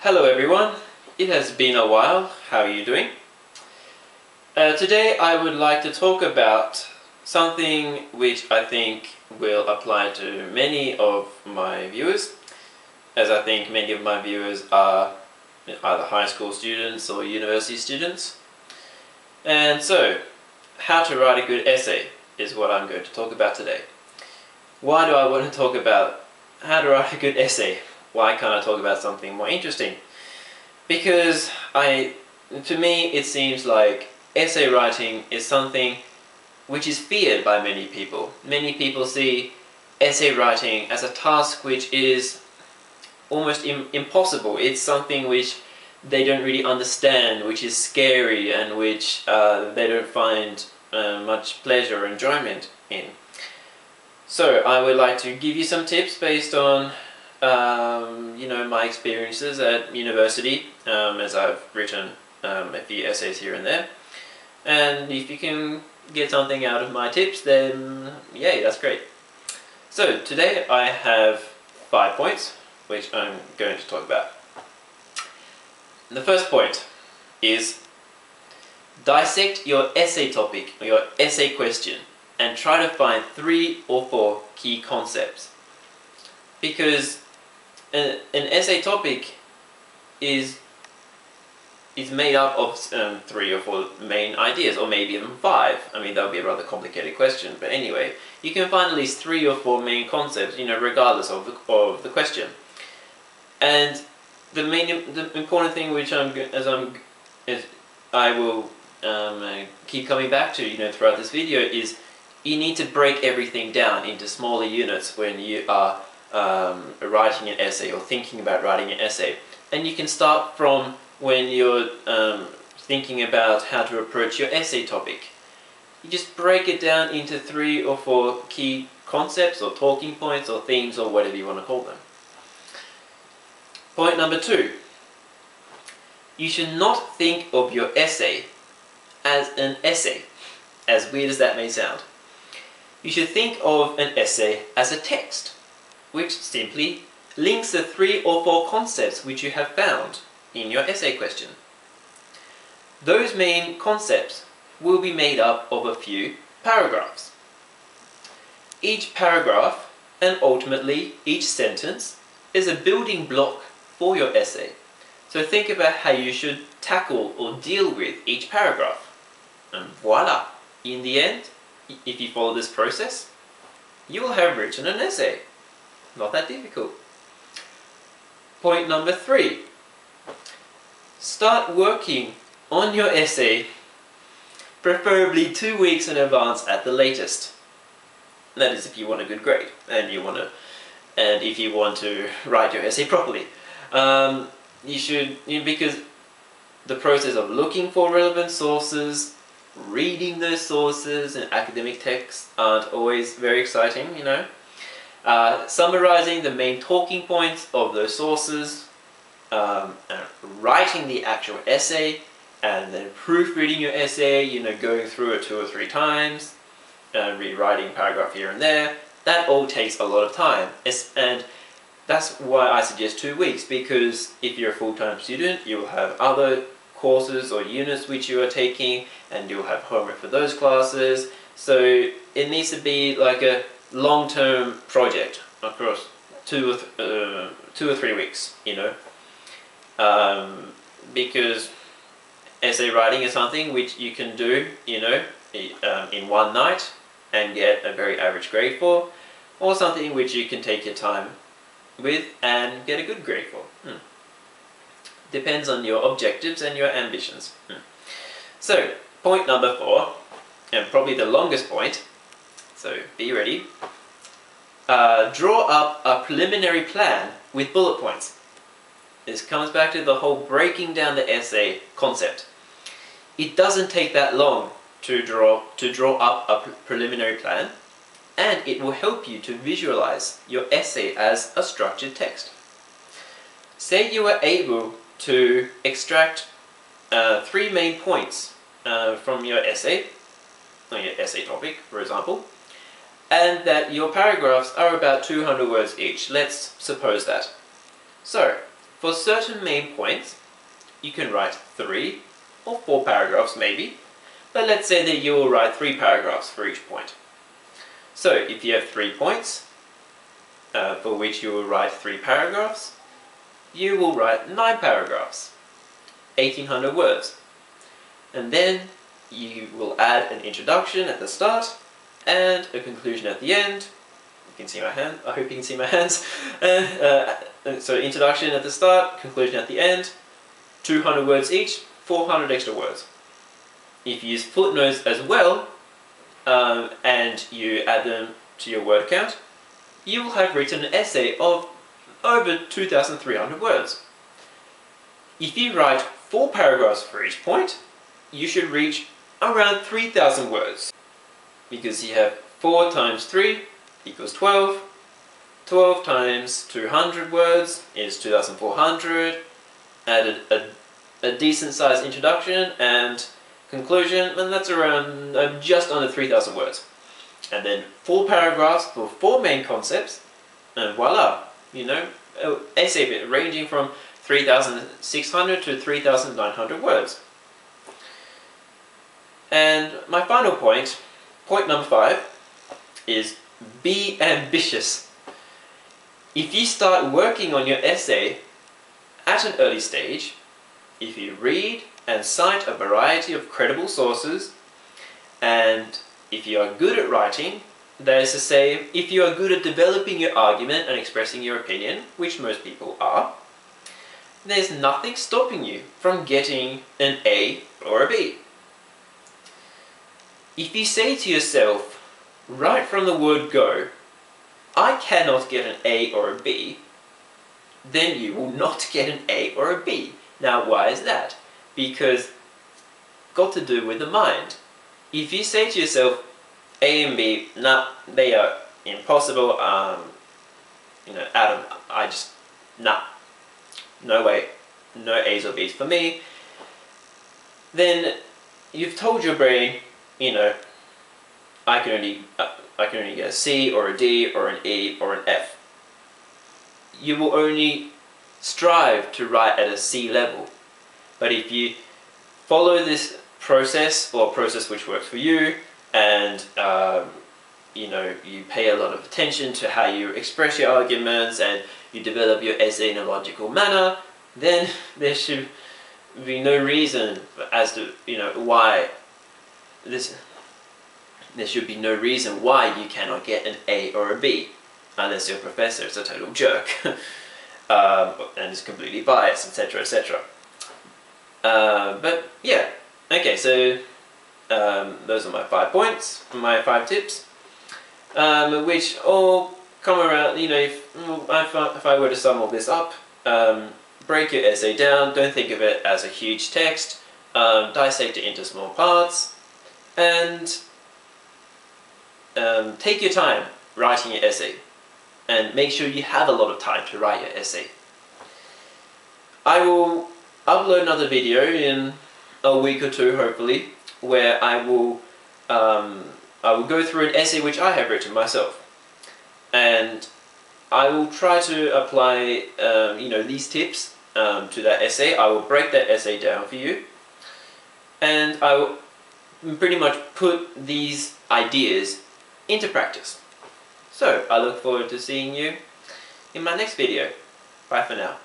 Hello everyone, it has been a while, how are you doing? Today I would like to talk about something which I think will apply to many of my viewers, as I think many of my viewers are either high school students or university students. And so, how to write a good essay is what I'm going to talk about today. Why do I want to talk about how to write a good essay? Why can't I talk about something more interesting? Because to me it seems like essay writing is something which is feared by many people. Many people see essay writing as a task which is almost impossible. It's something which they don't really understand, which is scary, and which they don't find much pleasure or enjoyment in. So I would like to give you some tips based on my experiences at university, as I've written a few essays here and there. And if you can get something out of my tips, then yay, that's great. So today I have 5 points which I'm going to talk about. The first point is dissect your essay topic or your essay question and try to find 3 or 4 key concepts. Because an essay topic is made up of 3 or 4 main ideas, or maybe even 5. I mean, that would be a rather complicated question, but anyway, you can find at least 3 or 4 main concepts, regardless of the question. And the important thing, which I will keep coming back to, throughout this video, is you need to break everything down into smaller units when you are writing an essay or thinking about writing an essay. And you can start from when you're thinking about how to approach your essay topic. You just break it down into 3 or 4 key concepts or talking points or themes or whatever you want to call them. Point number 2. You should not think of your essay as an essay, as weird as that may sound. You should think of an essay as a text, which simply links the 3 or 4 concepts which you have found in your essay question. Those main concepts will be made up of a few paragraphs. Each paragraph, and ultimately each sentence, is a building block for your essay. So think about how you should tackle or deal with each paragraph. And voila! In the end, if you follow this process, you will have written an essay. Not that difficult. Point number 3. Start working on your essay, preferably 2 weeks in advance at the latest. That is if you want a good grade and if you want to write your essay properly. You should, because the process of looking for relevant sources, reading those sources and academic texts aren't always very exciting, Summarizing the main talking points of those sources, writing the actual essay, and then proofreading your essay, going through it 2 or 3 times, rewriting paragraph here and there. That all takes a lot of time, and that's why I suggest 2 weeks, because if you're a full-time student, you'll have other courses or units which you are taking, and you'll have homework for those classes. So it needs to be like a long-term project across 2 or 3 weeks, because essay writing is something which you can do, in one night and get a very average grade for, or something which you can take your time with and get a good grade for. Depends on your objectives and your ambitions. So, point number 4, and probably the longest point, so be ready. Draw up a preliminary plan with bullet points. This comes back to the whole breaking down the essay concept. It doesn't take that long to draw up a preliminary plan, and it will help you to visualize your essay as a structured text. Say you were able to extract 3 main points from your essay, or your essay topic, for example, and that your paragraphs are about 200 words each. Let's suppose that. So, for certain main points, you can write 3 or 4 paragraphs maybe, but let's say that you will write 3 paragraphs for each point. So if you have 3 points, for which you will write 3 paragraphs, you will write 9 paragraphs, 1800 words. And then you will add an introduction at the start and a conclusion at the end. You can see my hand. I hope you can see my hands. So introduction at the start, conclusion at the end, 200 words each, 400 extra words. If you use footnotes as well, and you add them to your word count, you will have written an essay of over 2,300 words. If you write 4 paragraphs for each point, you should reach around 3,000 words. Because you have 4 times 3 equals 12. 12 times 200 words is 2,400. Added a decent sized introduction and conclusion, and that's around just under 3,000 words. And then 4 paragraphs for 4 main concepts, and voila, you know, an essay ranging from 3,600 to 3,900 words. And my final point, point number 5, is be ambitious. If you start working on your essay at an early stage, if you read and cite a variety of credible sources, and if you are good at writing, that is to say, if you are good at developing your argument and expressing your opinion, which most people are, there's nothing stopping you from getting an A or a B. If you say to yourself, right from the word go, I cannot get an A or a B, then you will not get an A or a B. Now, why is that? Because got to do with the mind. If you say to yourself, A and B, nah, they are impossible, you know, Adam, nah, no way, no A's or B's for me, then you've told your brain, you know, I can only get a C or a D or an E or an F. You will only strive to write at a C level. But if you follow this process, or a process which works for you, and you know, you pay a lot of attention to how you express your arguments and you develop your essay in a logical manner, then there should be no reason as to, you know, why there should be no reason why you cannot get an A or a B, unless your professor is a total jerk and is completely biased, etc., etc. But yeah, okay, so those are my 5 points, my 5 tips, which all come around, you know, if I were to sum all this up, break your essay down, don't think of it as a huge text, dissect it into small parts, and take your time writing your essay, and make sure you have a lot of time to write your essay. I will upload another video in a week or 2, hopefully, where I will go through an essay which I have written myself, and I will try to apply you know, these tips to that essay. I will break that essay down for you, and I will pretty much put these ideas into practice. So I look forward to seeing you in my next video. Bye for now.